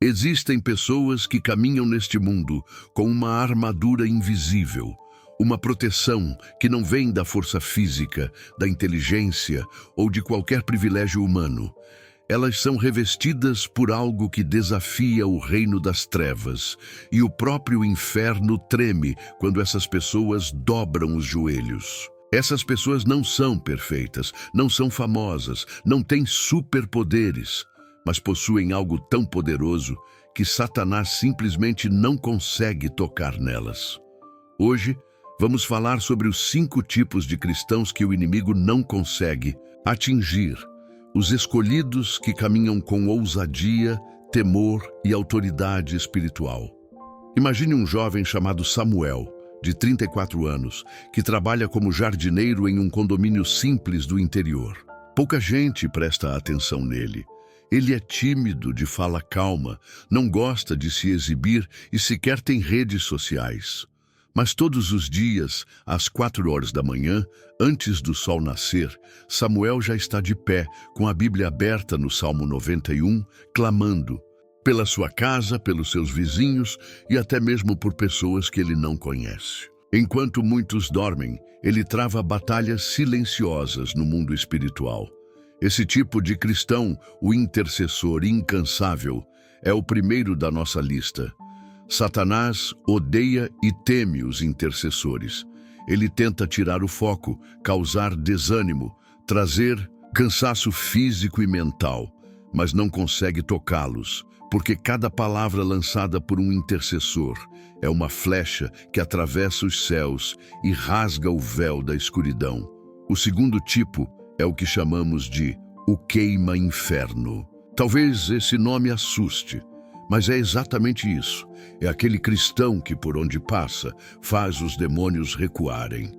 Existem pessoas que caminham neste mundo com uma armadura invisível, uma proteção que não vem da força física, da inteligência ou de qualquer privilégio humano. Elas são revestidas por algo que desafia o reino das trevas, e o próprio inferno treme quando essas pessoas dobram os joelhos. Essas pessoas não são perfeitas, não são famosas, não têm superpoderes, mas possuem algo tão poderoso que Satanás simplesmente não consegue tocar nelas. Hoje, vamos falar sobre os 5 tipos de cristãos que o inimigo não consegue atingir. Os escolhidos que caminham com ousadia, temor e autoridade espiritual. Imagine um jovem chamado Samuel, de 34 anos, que trabalha como jardineiro em um condomínio simples do interior. Pouca gente presta atenção nele. Ele é tímido, de fala calma, não gosta de se exibir e sequer tem redes sociais. Mas todos os dias, às 4 horas da manhã, antes do sol nascer, Samuel já está de pé, com a Bíblia aberta no Salmo 91, clamando pela sua casa, pelos seus vizinhos e até mesmo por pessoas que ele não conhece. Enquanto muitos dormem, ele trava batalhas silenciosas no mundo espiritual. Esse tipo de cristão, o intercessor incansável, é o primeiro da nossa lista. Satanás odeia e teme os intercessores. Ele tenta tirar o foco, causar desânimo, trazer cansaço físico e mental, mas não consegue tocá-los, porque cada palavra lançada por um intercessor é uma flecha que atravessa os céus e rasga o véu da escuridão. O segundo tipo é o que chamamos de o queima-inferno. Talvez esse nome assuste, mas é exatamente isso. É aquele cristão que, por onde passa, faz os demônios recuarem.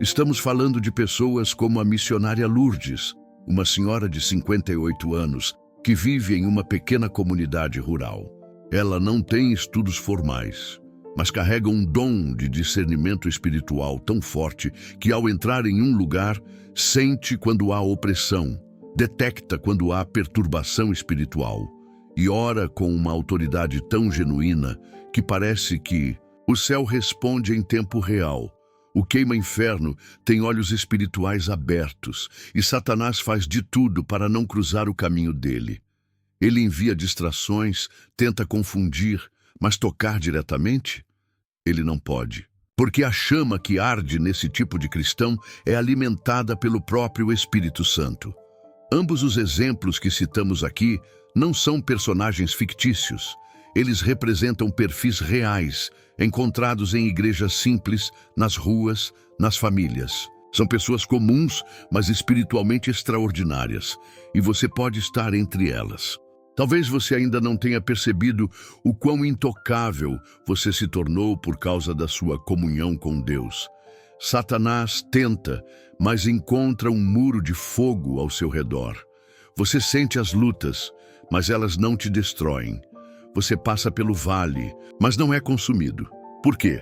Estamos falando de pessoas como a missionária Lourdes, uma senhora de 58 anos, que vive em uma pequena comunidade rural. Ela não tem estudos formais, mas carrega um dom de discernimento espiritual tão forte que, ao entrar em um lugar, sente quando há opressão, detecta quando há perturbação espiritual e ora com uma autoridade tão genuína que parece que o céu responde em tempo real. O queima-inferno tem olhos espirituais abertos e Satanás faz de tudo para não cruzar o caminho dele. Ele envia distrações, tenta confundir, mas tocar diretamente? Ele não pode, porque a chama que arde nesse tipo de cristão é alimentada pelo próprio Espírito Santo. Ambos os exemplos que citamos aqui não são personagens fictícios. Eles representam perfis reais, encontrados em igrejas simples, nas ruas, nas famílias. São pessoas comuns, mas espiritualmente extraordinárias, e você pode estar entre elas. Talvez você ainda não tenha percebido o quão intocável você se tornou por causa da sua comunhão com Deus. Satanás tenta, mas encontra um muro de fogo ao seu redor. Você sente as lutas, mas elas não te destroem. Você passa pelo vale, mas não é consumido. Por quê?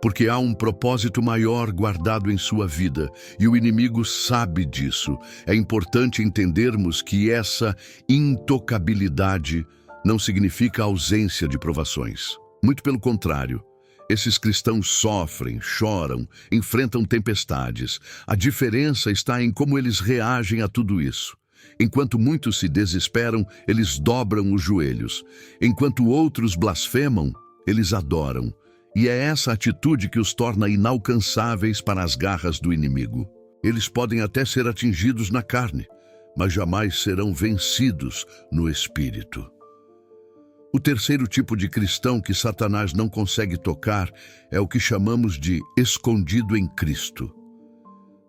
Porque há um propósito maior guardado em sua vida, e o inimigo sabe disso. É importante entendermos que essa intocabilidade não significa ausência de provações. Muito pelo contrário. Esses cristãos sofrem, choram, enfrentam tempestades. A diferença está em como eles reagem a tudo isso. Enquanto muitos se desesperam, eles dobram os joelhos. Enquanto outros blasfemam, eles adoram. E é essa atitude que os torna inalcançáveis para as garras do inimigo. Eles podem até ser atingidos na carne, mas jamais serão vencidos no espírito. O terceiro tipo de cristão que Satanás não consegue tocar é o que chamamos de escondido em Cristo.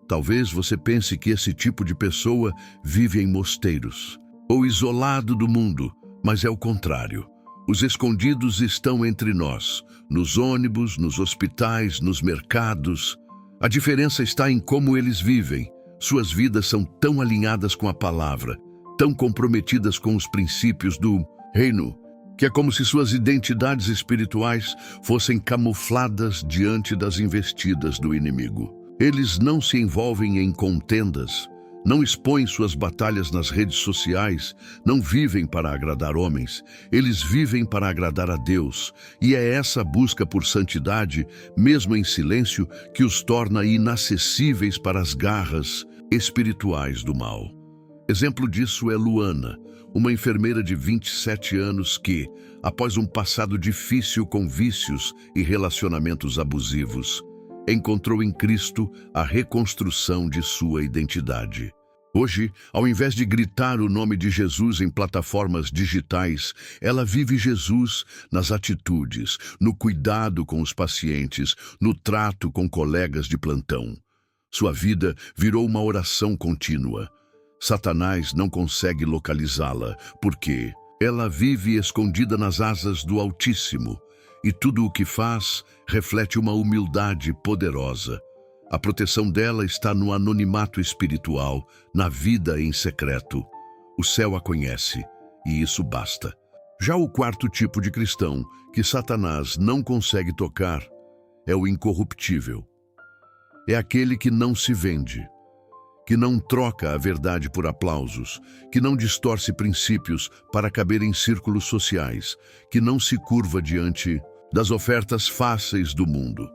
Talvez você pense que esse tipo de pessoa vive em mosteiros ou isolado do mundo, mas é o contrário. Os escondidos estão entre nós, nos ônibus, nos hospitais, nos mercados. A diferença está em como eles vivem. Suas vidas são tão alinhadas com a palavra, tão comprometidas com os princípios do reino, que é como se suas identidades espirituais fossem camufladas diante das investidas do inimigo. Eles não se envolvem em contendas, Não expõem suas batalhas nas redes sociais, não vivem para agradar homens, eles vivem para agradar a Deus. E é essa busca por santidade, mesmo em silêncio, que os torna inacessíveis para as garras espirituais do mal. Exemplo disso é Luana, uma enfermeira de 27 anos que, após um passado difícil com vícios e relacionamentos abusivos, encontrou em Cristo a reconstrução de sua identidade. Hoje, ao invés de gritar o nome de Jesus em plataformas digitais, ela vive Jesus nas atitudes, no cuidado com os pacientes, no trato com colegas de plantão. Sua vida virou uma oração contínua. Satanás não consegue localizá-la, porque ela vive escondida nas asas do Altíssimo, e tudo o que faz reflete uma humildade poderosa. A proteção dela está no anonimato espiritual, na vida em secreto. O céu a conhece, e isso basta. Já o quarto tipo de cristão, que Satanás não consegue tocar, é o incorruptível. É aquele que não se vende, que não troca a verdade por aplausos, que não distorce princípios para caber em círculos sociais, que não se curva diante das ofertas fáceis do mundo.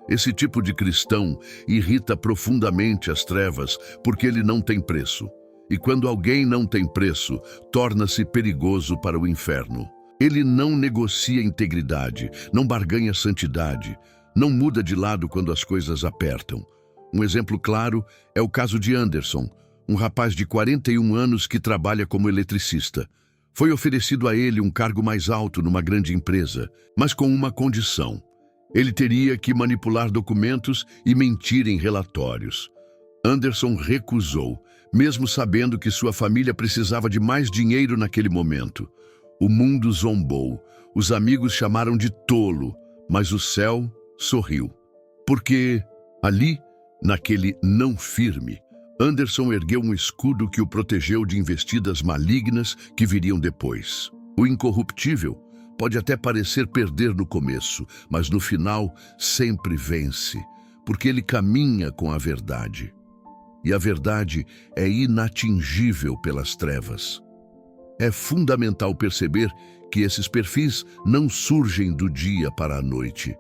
Esse tipo de cristão irrita profundamente as trevas porque ele não tem preço. E quando alguém não tem preço, torna-se perigoso para o inferno. Ele não negocia integridade, não barganha santidade, não muda de lado quando as coisas apertam. Um exemplo claro é o caso de Anderson, um rapaz de 41 anos que trabalha como eletricista. Foi oferecido a ele um cargo mais alto numa grande empresa, mas com uma condição. Ele teria que manipular documentos e mentir em relatórios. Anderson recusou, mesmo sabendo que sua família precisava de mais dinheiro naquele momento. O mundo zombou, os amigos chamaram de tolo, mas o céu sorriu. Porque ali, naquele não firme, Anderson ergueu um escudo que o protegeu de investidas malignas que viriam depois. O incorruptível pode até parecer perder no começo, mas no final sempre vence, porque ele caminha com a verdade. E a verdade é inatingível pelas trevas. É fundamental perceber que esses perfis não surgem do dia para a noite.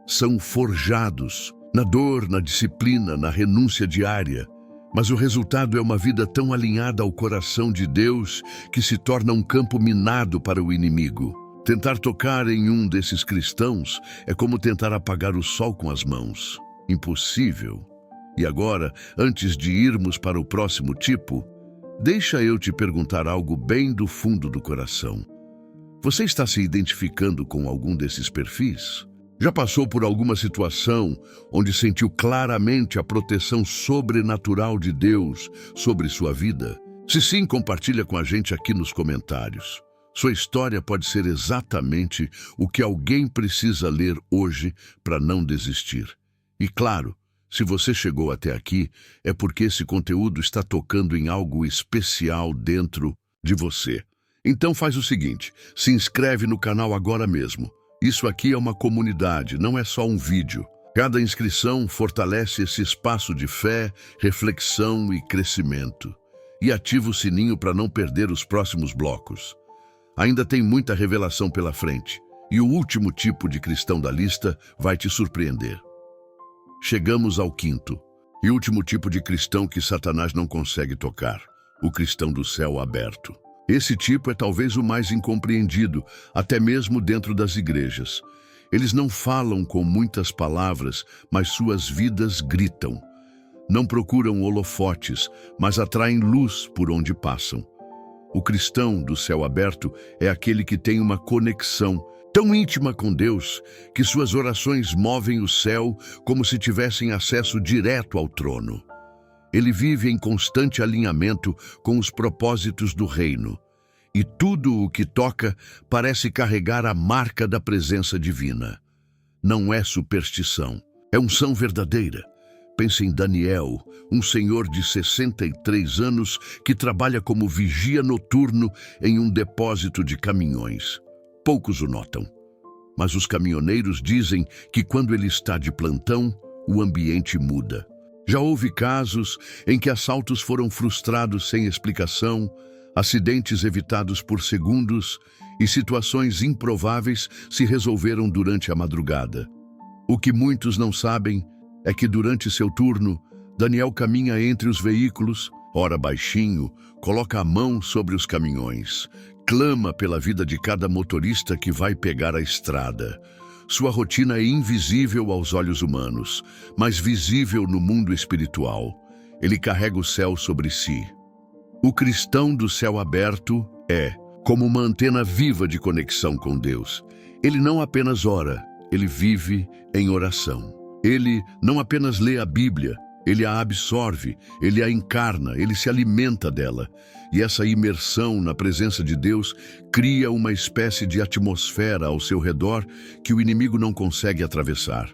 São forjados na dor, na disciplina, na renúncia diária. Mas o resultado é uma vida tão alinhada ao coração de Deus que se torna um campo minado para o inimigo. Tentar tocar em um desses cristãos é como tentar apagar o sol com as mãos. Impossível. E agora, antes de irmos para o próximo tipo, deixa eu te perguntar algo bem do fundo do coração. Você está se identificando com algum desses perfis? Já passou por alguma situação onde sentiu claramente a proteção sobrenatural de Deus sobre sua vida? Se sim, compartilha com a gente aqui nos comentários. Sua história pode ser exatamente o que alguém precisa ler hoje para não desistir. E claro, se você chegou até aqui, é porque esse conteúdo está tocando em algo especial dentro de você. Então faz o seguinte, se inscreve no canal agora mesmo. Isso aqui é uma comunidade, não é só um vídeo. Cada inscrição fortalece esse espaço de fé, reflexão e crescimento. E ativa o sininho para não perder os próximos blocos. Ainda tem muita revelação pela frente. E o último tipo de cristão da lista vai te surpreender. Chegamos ao quinto e último tipo de cristão que Satanás não consegue tocar, o cristão do céu aberto. Esse tipo é talvez o mais incompreendido, até mesmo dentro das igrejas. Eles não falam com muitas palavras, mas suas vidas gritam. Não procuram holofotes, mas atraem luz por onde passam. O cristão do céu aberto é aquele que tem uma conexão tão íntima com Deus que suas orações movem o céu como se tivessem acesso direto ao trono. Ele vive em constante alinhamento com os propósitos do reino. E tudo o que toca parece carregar a marca da presença divina. Não é superstição, é unção verdadeira. Pense em Daniel, um senhor de 63 anos que trabalha como vigia noturno em um depósito de caminhões. Poucos o notam, mas os caminhoneiros dizem que quando ele está de plantão, o ambiente muda. Já houve casos em que assaltos foram frustrados sem explicação, acidentes evitados por segundos e situações improváveis se resolveram durante a madrugada. O que muitos não sabem é que durante seu turno, Daniel caminha entre os veículos, ora baixinho, coloca a mão sobre os caminhões, clama pela vida de cada motorista que vai pegar a estrada. Sua rotina é invisível aos olhos humanos, mas visível no mundo espiritual. Ele carrega o céu sobre si. O cristão do céu aberto é como uma antena viva de conexão com Deus. Ele não apenas ora, ele vive em oração. Ele não apenas lê a Bíblia, ele a absorve, ele a encarna, ele se alimenta dela. E essa imersão na presença de Deus cria uma espécie de atmosfera ao seu redor que o inimigo não consegue atravessar.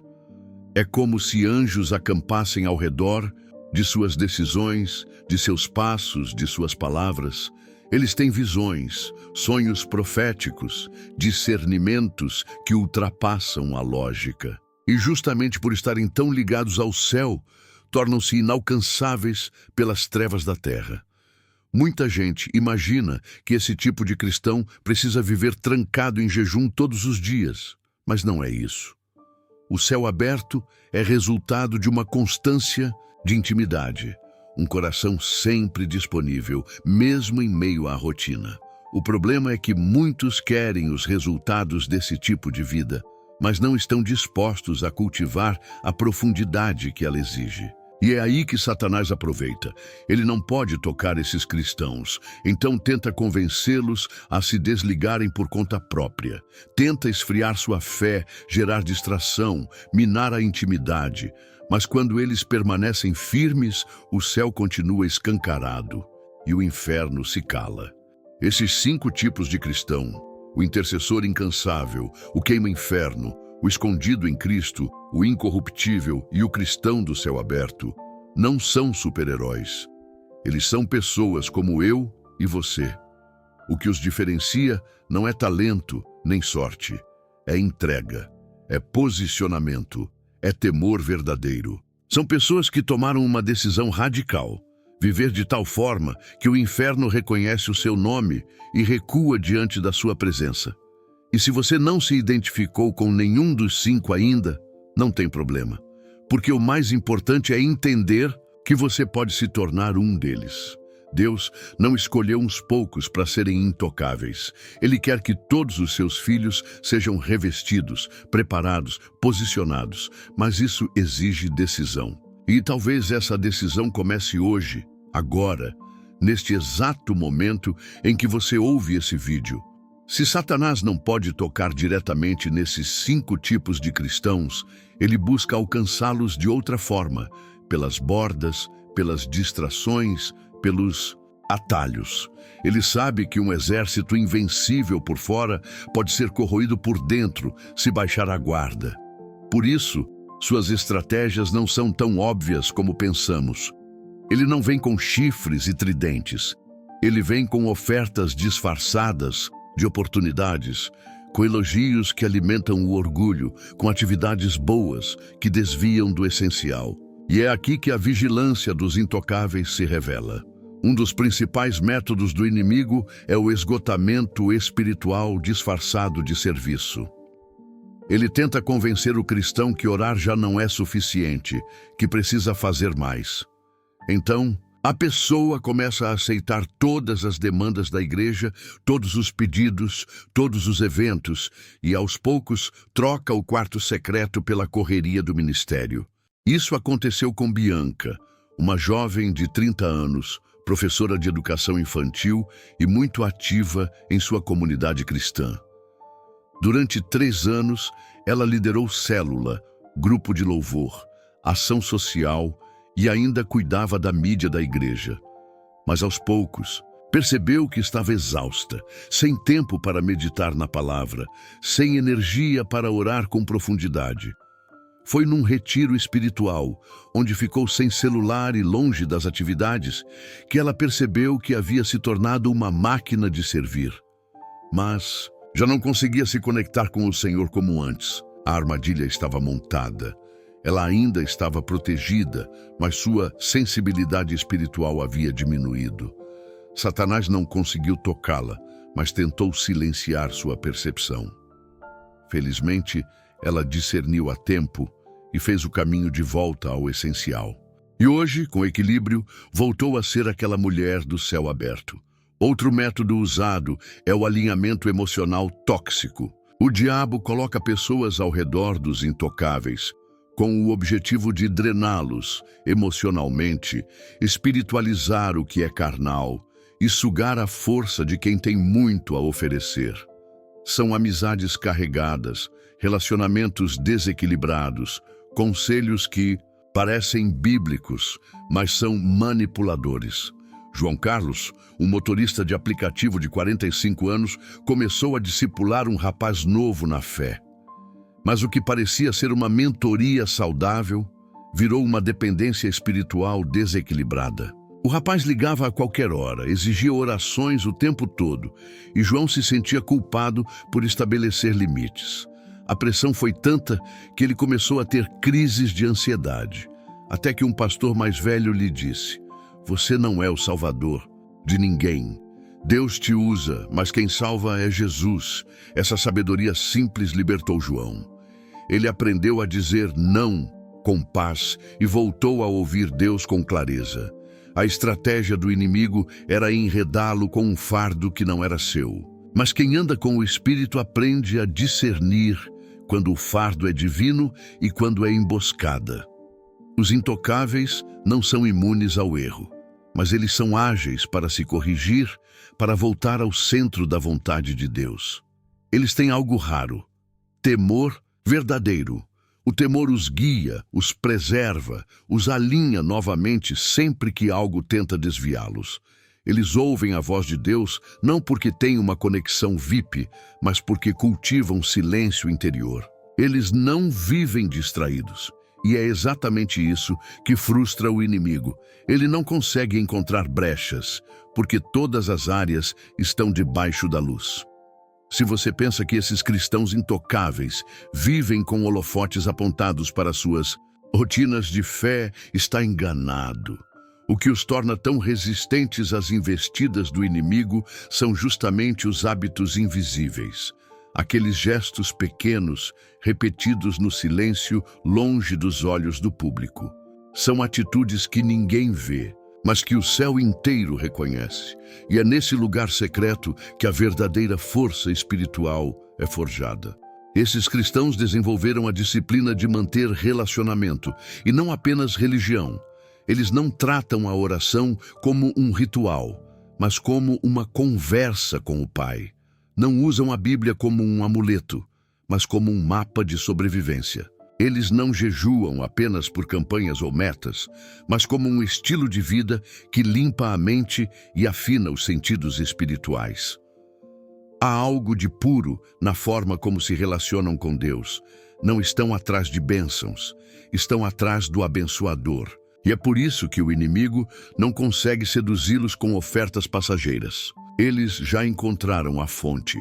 É como se anjos acampassem ao redor de suas decisões, de seus passos, de suas palavras. Eles têm visões, sonhos proféticos, discernimentos que ultrapassam a lógica. E justamente por estarem tão ligados ao céu, tornam-se inalcançáveis pelas trevas da terra. Muita gente imagina que esse tipo de cristão precisa viver trancado em jejum todos os dias, mas não é isso. O céu aberto é resultado de uma constância de intimidade, um coração sempre disponível, mesmo em meio à rotina. O problema é que muitos querem os resultados desse tipo de vida, mas não estão dispostos a cultivar a profundidade que ela exige. E é aí que Satanás aproveita. Ele não pode tocar esses cristãos, então tenta convencê-los a se desligarem por conta própria. Tenta esfriar sua fé, gerar distração, minar a intimidade. Mas quando eles permanecem firmes, o céu continua escancarado e o inferno se cala. Esses 5 tipos de cristão, o intercessor incansável, o queima-inferno, o escondido em Cristo, o incorruptível e o cristão do céu aberto, não são super-heróis. Eles são pessoas como eu e você. O que os diferencia não é talento nem sorte, é entrega, é posicionamento, é temor verdadeiro. São pessoas que tomaram uma decisão radical, viver de tal forma que o inferno reconhece o seu nome e recua diante da sua presença. E se você não se identificou com nenhum dos 5 ainda, não tem problema, porque o mais importante é entender que você pode se tornar um deles. Deus não escolheu uns poucos para serem intocáveis. Ele quer que todos os seus filhos sejam revestidos, preparados, posicionados, mas isso exige decisão. E talvez essa decisão comece hoje, agora, neste exato momento em que você ouve esse vídeo. Se Satanás não pode tocar diretamente nesses 5 tipos de cristãos, ele busca alcançá-los de outra forma, pelas bordas, pelas distrações, pelos atalhos. Ele sabe que um exército invencível por fora pode ser corroído por dentro se baixar a guarda. Por isso, suas estratégias não são tão óbvias como pensamos. Ele não vem com chifres e tridentes. Ele vem com ofertas disfarçadas de oportunidades, com elogios que alimentam o orgulho, com atividades boas que desviam do essencial. E é aqui que a vigilância dos intocáveis se revela. Um dos principais métodos do inimigo é o esgotamento espiritual disfarçado de serviço. Ele tenta convencer o cristão que orar já não é suficiente, que precisa fazer mais. Então, a pessoa começa a aceitar todas as demandas da igreja, todos os pedidos, todos os eventos, e aos poucos troca o quarto secreto pela correria do ministério. Isso aconteceu com Bianca, uma jovem de 30 anos, professora de educação infantil e muito ativa em sua comunidade cristã. Durante 3 anos, ela liderou célula, grupo de louvor, ação social e ainda cuidava da mídia da igreja. Mas aos poucos, percebeu que estava exausta, sem tempo para meditar na palavra, sem energia para orar com profundidade. Foi num retiro espiritual, onde ficou sem celular e longe das atividades, que ela percebeu que havia se tornado uma máquina de servir. Mas já não conseguia se conectar com o Senhor como antes. A armadilha estava montada. Ela ainda estava protegida, mas sua sensibilidade espiritual havia diminuído. Satanás não conseguiu tocá-la, mas tentou silenciar sua percepção. Felizmente, ela discerniu a tempo e fez o caminho de volta ao essencial. E hoje, com equilíbrio, voltou a ser aquela mulher do céu aberto. Outro método usado é o alinhamento emocional tóxico. O diabo coloca pessoas ao redor dos intocáveis, com o objetivo de drená-los emocionalmente, espiritualizar o que é carnal e sugar a força de quem tem muito a oferecer. São amizades carregadas, relacionamentos desequilibrados, conselhos que parecem bíblicos, mas são manipuladores. João Carlos, um motorista de aplicativo de 45 anos, começou a discipular um rapaz novo na fé. Mas o que parecia ser uma mentoria saudável virou uma dependência espiritual desequilibrada. O rapaz ligava a qualquer hora, exigia orações o tempo todo, e João se sentia culpado por estabelecer limites. A pressão foi tanta que ele começou a ter crises de ansiedade, até que um pastor mais velho lhe disse: "Você não é o salvador de ninguém. Deus te usa, mas quem salva é Jesus." Essa sabedoria simples libertou João. Ele aprendeu a dizer não com paz e voltou a ouvir Deus com clareza. A estratégia do inimigo era enredá-lo com um fardo que não era seu. Mas quem anda com o Espírito aprende a discernir quando o fardo é divino e quando é emboscada. Os intocáveis não são imunes ao erro, mas eles são ágeis para se corrigir, para voltar ao centro da vontade de Deus. Eles têm algo raro: temor verdadeiro. O temor os guia, os preserva, os alinha novamente sempre que algo tenta desviá-los. Eles ouvem a voz de Deus não porque têm uma conexão VIP, mas porque cultivam silêncio interior. Eles não vivem distraídos. E é exatamente isso que frustra o inimigo. Ele não consegue encontrar brechas, porque todas as áreas estão debaixo da luz. Se você pensa que esses cristãos intocáveis vivem com holofotes apontados para suas rotinas de fé, está enganado. O que os torna tão resistentes às investidas do inimigo são justamente os hábitos invisíveis. Aqueles gestos pequenos, repetidos no silêncio, longe dos olhos do público. São atitudes que ninguém vê, mas que o céu inteiro reconhece. E é nesse lugar secreto que a verdadeira força espiritual é forjada. Esses cristãos desenvolveram a disciplina de manter relacionamento, e não apenas religião. Eles não tratam a oração como um ritual, mas como uma conversa com o Pai. Não usam a Bíblia como um amuleto, mas como um mapa de sobrevivência. Eles não jejuam apenas por campanhas ou metas, mas como um estilo de vida que limpa a mente e afina os sentidos espirituais. Há algo de puro na forma como se relacionam com Deus. Não estão atrás de bênçãos, estão atrás do abençoador. E é por isso que o inimigo não consegue seduzi-los com ofertas passageiras. Eles já encontraram a fonte.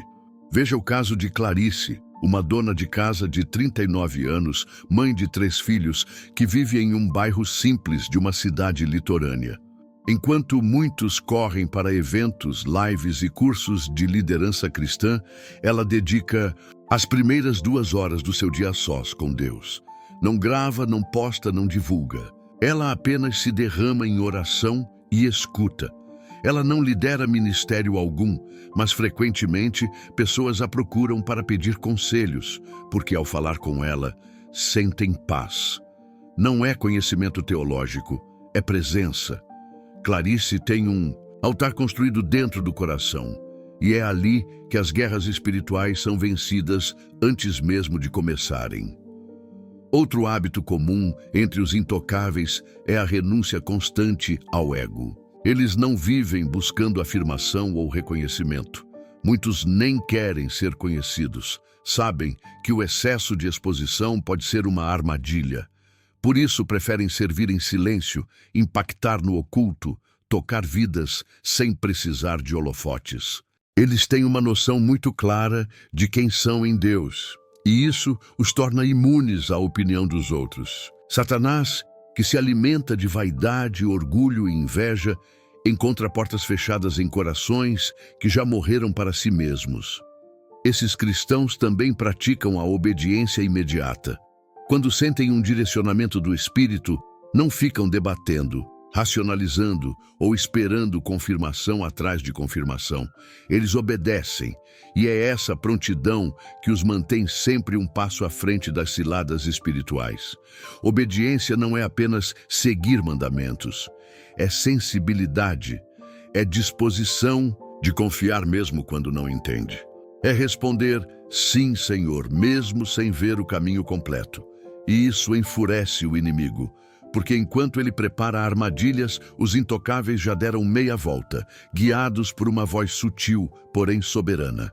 Veja o caso de Clarice, uma dona de casa de 39 anos, mãe de 3 filhos, que vive em um bairro simples de uma cidade litorânea. Enquanto muitos correm para eventos, lives e cursos de liderança cristã, ela dedica as primeiras 2 horas do seu dia a sós com Deus. Não grava, não posta, não divulga. Ela apenas se derrama em oração e escuta. Ela não lidera ministério algum, mas frequentemente pessoas a procuram para pedir conselhos, porque ao falar com ela, sentem paz. Não é conhecimento teológico, é presença. Clarice tem um altar construído dentro do coração, e é ali que as guerras espirituais são vencidas antes mesmo de começarem. Outro hábito comum entre os intocáveis é a renúncia constante ao ego. Eles não vivem buscando afirmação ou reconhecimento. Muitos nem querem ser conhecidos. Sabem que o excesso de exposição pode ser uma armadilha. Por isso preferem servir em silêncio, impactar no oculto, tocar vidas sem precisar de holofotes. Eles têm uma noção muito clara de quem são em Deus. E isso os torna imunes à opinião dos outros. Satanás, que se alimenta de vaidade, orgulho e inveja, encontra portas fechadas em corações que já morreram para si mesmos. Esses cristãos também praticam a obediência imediata. Quando sentem um direcionamento do Espírito, não ficam debatendo, racionalizando ou esperando confirmação atrás de confirmação. Eles obedecem, e é essa prontidão que os mantém sempre um passo à frente das ciladas espirituais. Obediência não é apenas seguir mandamentos, é sensibilidade, é disposição de confiar mesmo quando não entende. É responder, sim, Senhor, mesmo sem ver o caminho completo. E isso enfurece o inimigo, porque enquanto ele prepara armadilhas, os intocáveis já deram meia volta, guiados por uma voz sutil, porém soberana.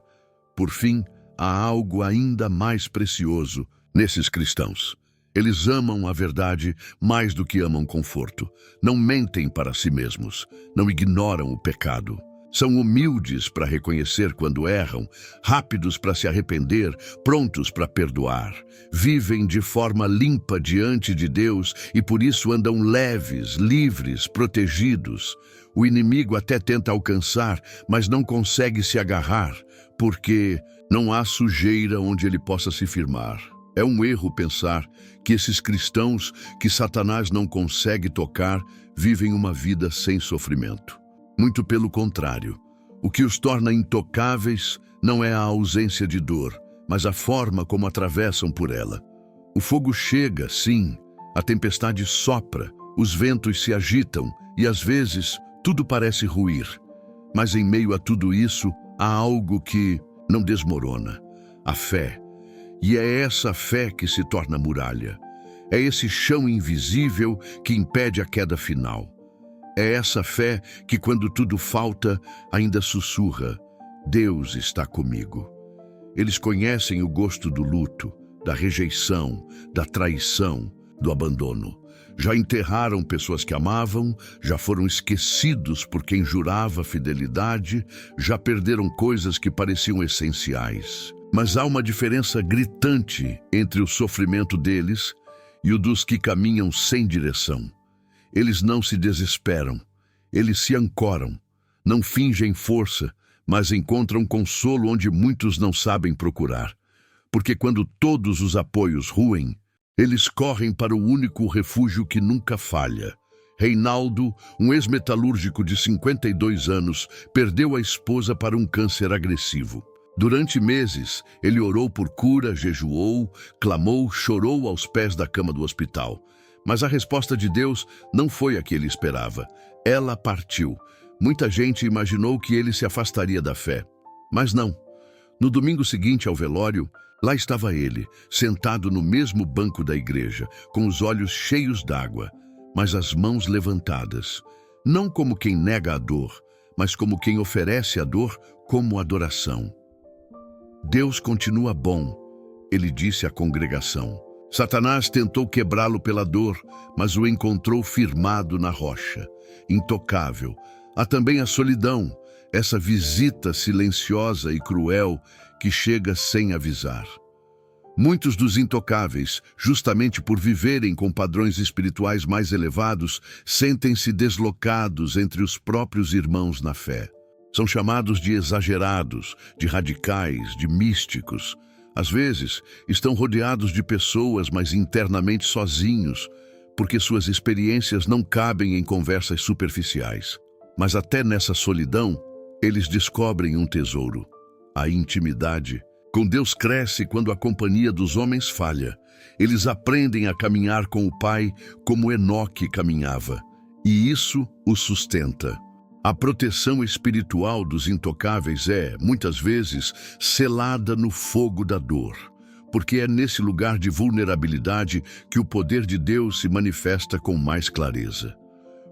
Por fim, há algo ainda mais precioso nesses cristãos. Eles amam a verdade mais do que amam conforto. Não mentem para si mesmos, não ignoram o pecado. São humildes para reconhecer quando erram, rápidos para se arrepender, prontos para perdoar. Vivem de forma limpa diante de Deus e por isso andam leves, livres, protegidos. O inimigo até tenta alcançar, mas não consegue se agarrar, porque não há sujeira onde ele possa se firmar. É um erro pensar que esses cristãos que Satanás não consegue tocar vivem uma vida sem sofrimento. Muito pelo contrário, o que os torna intocáveis não é a ausência de dor, mas a forma como atravessam por ela. O fogo chega, sim, a tempestade sopra, os ventos se agitam e às vezes tudo parece ruir. Mas em meio a tudo isso, há algo que não desmorona: a fé. E é essa fé que se torna muralha. É esse chão invisível que impede a queda final. É essa fé que, quando tudo falta, ainda sussurra: Deus está comigo. Eles conhecem o gosto do luto, da rejeição, da traição, do abandono. Já enterraram pessoas que amavam, já foram esquecidos por quem jurava fidelidade, já perderam coisas que pareciam essenciais. Mas há uma diferença gritante entre o sofrimento deles e o dos que caminham sem direção. Eles não se desesperam, eles se ancoram, não fingem força, mas encontram consolo onde muitos não sabem procurar. Porque quando todos os apoios ruem, eles correm para o único refúgio que nunca falha. Reinaldo, um ex-metalúrgico de 52 anos, perdeu a esposa para um câncer agressivo. Durante meses, ele orou por cura, jejuou, clamou, chorou aos pés da cama do hospital. Mas a resposta de Deus não foi a que ele esperava. Ela partiu. Muita gente imaginou que ele se afastaria da fé. Mas não. No domingo seguinte ao velório, lá estava ele, sentado no mesmo banco da igreja, com os olhos cheios d'água, mas as mãos levantadas. Não como quem nega a dor, mas como quem oferece a dor como adoração. Deus continua bom, ele disse à congregação. Satanás tentou quebrá-lo pela dor, mas o encontrou firmado na rocha, intocável. Há também a solidão, essa visita silenciosa e cruel que chega sem avisar. Muitos dos intocáveis, justamente por viverem com padrões espirituais mais elevados, sentem-se deslocados entre os próprios irmãos na fé. São chamados de exagerados, de radicais, de místicos. Às vezes, estão rodeados de pessoas, mas internamente sozinhos, porque suas experiências não cabem em conversas superficiais. Mas até nessa solidão, eles descobrem um tesouro: a intimidade. Com Deus cresce quando a companhia dos homens falha. Eles aprendem a caminhar com o Pai como Enoque caminhava, e isso os sustenta. A proteção espiritual dos intocáveis é, muitas vezes, selada no fogo da dor, porque é nesse lugar de vulnerabilidade que o poder de Deus se manifesta com mais clareza.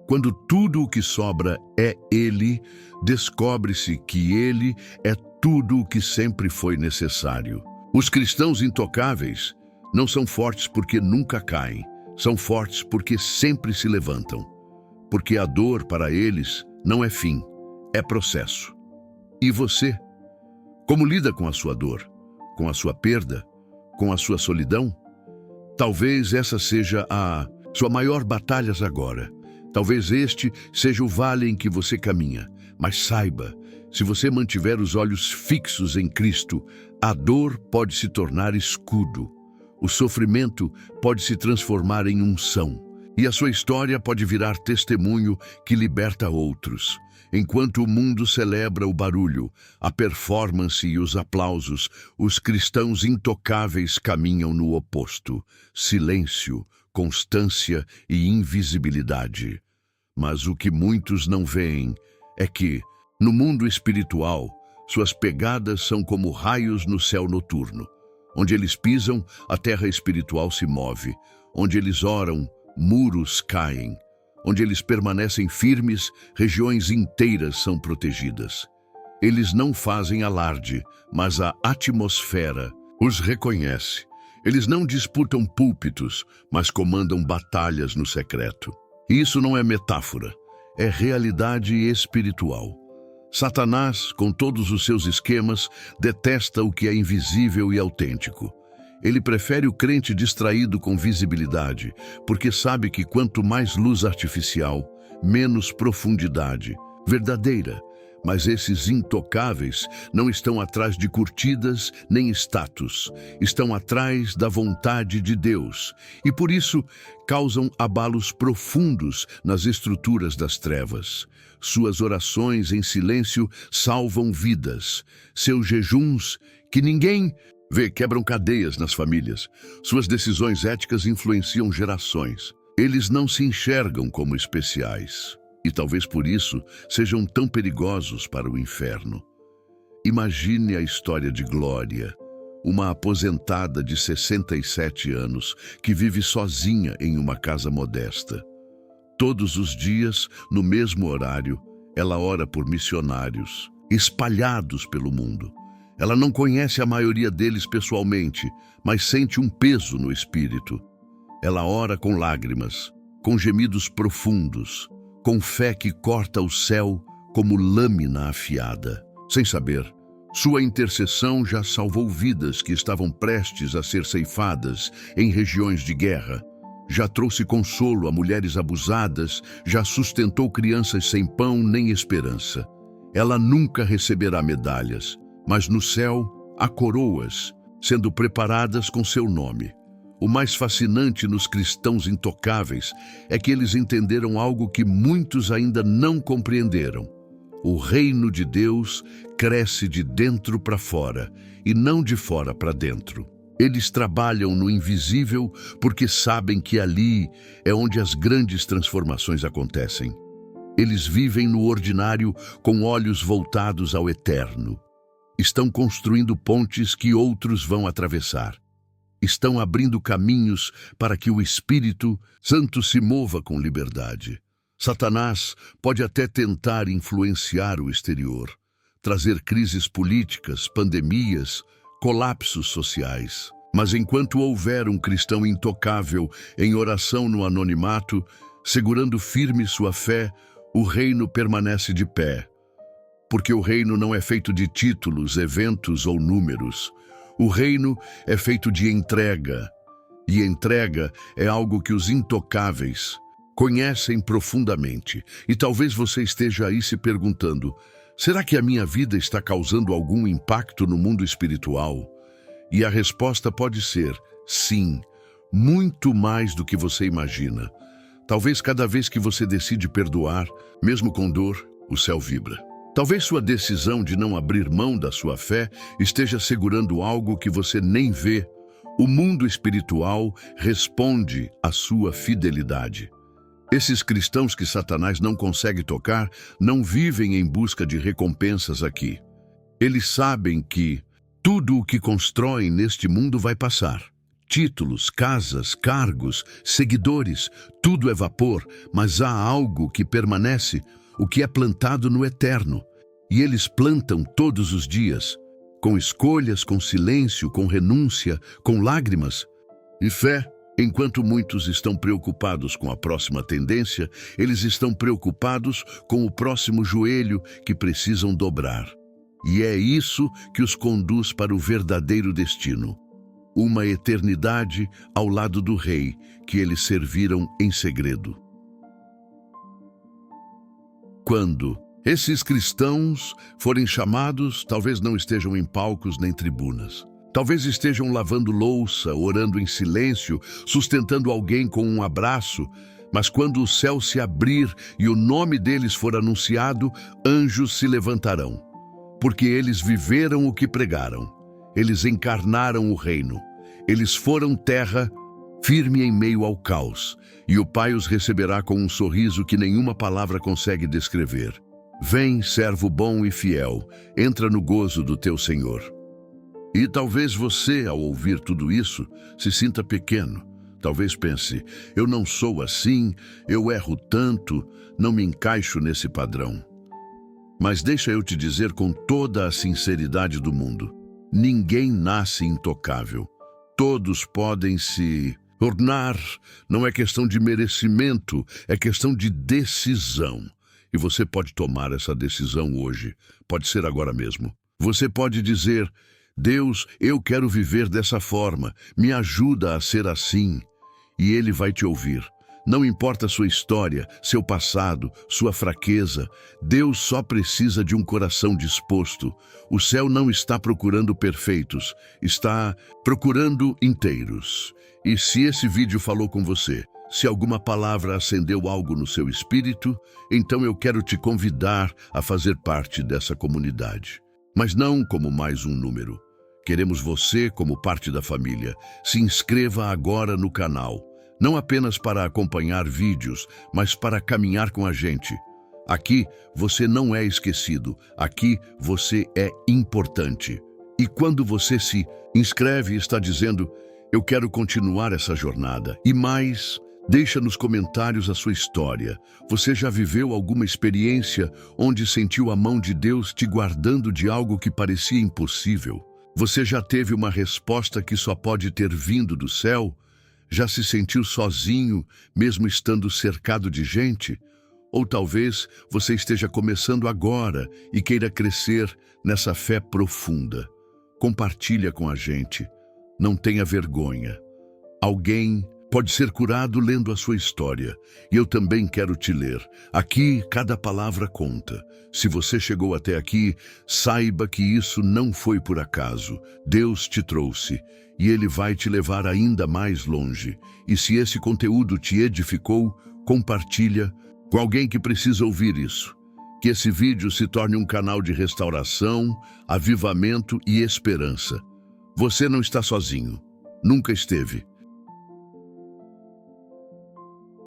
Quando tudo o que sobra é Ele, descobre-se que Ele é tudo o que sempre foi necessário. Os cristãos intocáveis não são fortes porque nunca caem, são fortes porque sempre se levantam. Porque a dor, para eles, não é fim, é processo. E você? Como lida com a sua dor, com a sua perda, com a sua solidão? Talvez essa seja a sua maior batalha agora. Talvez este seja o vale em que você caminha. Mas saiba, se você mantiver os olhos fixos em Cristo, a dor pode se tornar escudo. O sofrimento pode se transformar em unção. E a sua história pode virar testemunho que liberta outros. Enquanto o mundo celebra o barulho, a performance e os aplausos, os cristãos intocáveis caminham no oposto: silêncio, constância e invisibilidade. Mas o que muitos não veem é que, no mundo espiritual, suas pegadas são como raios no céu noturno. Onde eles pisam, a terra espiritual se move. Onde eles oram, muros caem. Onde eles permanecem firmes, regiões inteiras são protegidas. Eles não fazem alarde, mas a atmosfera os reconhece. Eles não disputam púlpitos, mas comandam batalhas no secreto. E isso não é metáfora, é realidade espiritual. Satanás, com todos os seus esquemas, detesta o que é invisível e autêntico. Ele prefere o crente distraído com visibilidade, porque sabe que quanto mais luz artificial, menos profundidade verdadeira. Mas esses intocáveis não estão atrás de curtidas nem status, estão atrás da vontade de Deus e por isso causam abalos profundos nas estruturas das trevas. Suas orações em silêncio salvam vidas. Seus jejuns, que ninguém vê, quebram cadeias nas famílias. Suas decisões éticas influenciam gerações. Eles não se enxergam como especiais. E talvez por isso sejam tão perigosos para o inferno. Imagine a história de Glória, uma aposentada de 67 anos que vive sozinha em uma casa modesta. Todos os dias, no mesmo horário, ela ora por missionários, espalhados pelo mundo. Ela não conhece a maioria deles pessoalmente, mas sente um peso no espírito. Ela ora com lágrimas, com gemidos profundos, com fé que corta o céu como lâmina afiada. Sem saber, sua intercessão já salvou vidas que estavam prestes a ser ceifadas em regiões de guerra. Já trouxe consolo a mulheres abusadas, já sustentou crianças sem pão nem esperança. Ela nunca receberá medalhas, mas no céu há coroas, sendo preparadas com seu nome. O mais fascinante nos cristãos intocáveis é que eles entenderam algo que muitos ainda não compreenderam. O reino de Deus cresce de dentro para fora e não de fora para dentro. Eles trabalham no invisível porque sabem que ali é onde as grandes transformações acontecem. Eles vivem no ordinário com olhos voltados ao eterno. Estão construindo pontes que outros vão atravessar. Estão abrindo caminhos para que o Espírito Santo se mova com liberdade. Satanás pode até tentar influenciar o exterior, trazer crises políticas, pandemias, colapsos sociais. Mas enquanto houver um cristão intocável em oração no anonimato, segurando firme sua fé, o reino permanece de pé. Porque o reino não é feito de títulos, eventos ou números. O reino é feito de entrega, e entrega é algo que os intocáveis conhecem profundamente. E talvez você esteja aí se perguntando, será que a minha vida está causando algum impacto no mundo espiritual? E a resposta pode ser sim, muito mais do que você imagina. Talvez cada vez que você decide perdoar, mesmo com dor, o céu vibra. Talvez sua decisão de não abrir mão da sua fé esteja segurando algo que você nem vê. O mundo espiritual responde à sua fidelidade. Esses cristãos que Satanás não consegue tocar não vivem em busca de recompensas aqui. Eles sabem que tudo o que constroem neste mundo vai passar. Títulos, casas, cargos, seguidores, tudo é vapor, mas há algo que permanece, o que é plantado no eterno. E eles plantam todos os dias, com escolhas, com silêncio, com renúncia, com lágrimas e fé. Enquanto muitos estão preocupados com a próxima tendência, eles estão preocupados com o próximo joelho que precisam dobrar. E é isso que os conduz para o verdadeiro destino. uma eternidade ao lado do rei que eles serviram em segredo. Quando esses cristãos forem chamados, talvez não estejam em palcos nem tribunas. Talvez estejam lavando louça, orando em silêncio, sustentando alguém com um abraço, mas quando o céu se abrir e o nome deles for anunciado, anjos se levantarão, porque eles viveram o que pregaram. Eles encarnaram o reino. Eles foram terra firme em meio ao caos, e o Pai os receberá com um sorriso que nenhuma palavra consegue descrever. Vem, servo bom e fiel, entra no gozo do teu Senhor. E talvez você, ao ouvir tudo isso, se sinta pequeno. Talvez pense, eu não sou assim, eu erro tanto, não me encaixo nesse padrão. Mas deixa eu te dizer com toda a sinceridade do mundo, ninguém nasce intocável. Todos podem se tornar, não é questão de merecimento, é questão de decisão. E você pode tomar essa decisão hoje, pode ser agora mesmo. Você pode dizer, Deus, eu quero viver dessa forma, me ajuda a ser assim. E Ele vai te ouvir. Não importa sua história, seu passado, sua fraqueza, Deus só precisa de um coração disposto. O céu não está procurando perfeitos, está procurando inteiros. E se esse vídeo falou com você, se alguma palavra acendeu algo no seu espírito, então eu quero te convidar a fazer parte dessa comunidade. Mas não como mais um número. Queremos você como parte da família. Se inscreva agora no canal. Não apenas para acompanhar vídeos, mas para caminhar com a gente. Aqui você não é esquecido, aqui você é importante. E quando você se inscreve, está dizendo, eu quero continuar essa jornada. E mais, deixa nos comentários a sua história. Você já viveu alguma experiência onde sentiu a mão de Deus te guardando de algo que parecia impossível? Você já teve uma resposta que só pode ter vindo do céu? Já se sentiu sozinho, mesmo estando cercado de gente? Ou talvez você esteja começando agora e queira crescer nessa fé profunda. Compartilha com a gente. Não tenha vergonha. Alguém pode ser curado lendo a sua história. E eu também quero te ler. Aqui, cada palavra conta. Se você chegou até aqui, saiba que isso não foi por acaso. Deus te trouxe. E Ele vai te levar ainda mais longe. E se esse conteúdo te edificou, compartilha com alguém que precisa ouvir isso. Que esse vídeo se torne um canal de restauração, avivamento e esperança. Você não está sozinho. Nunca esteve.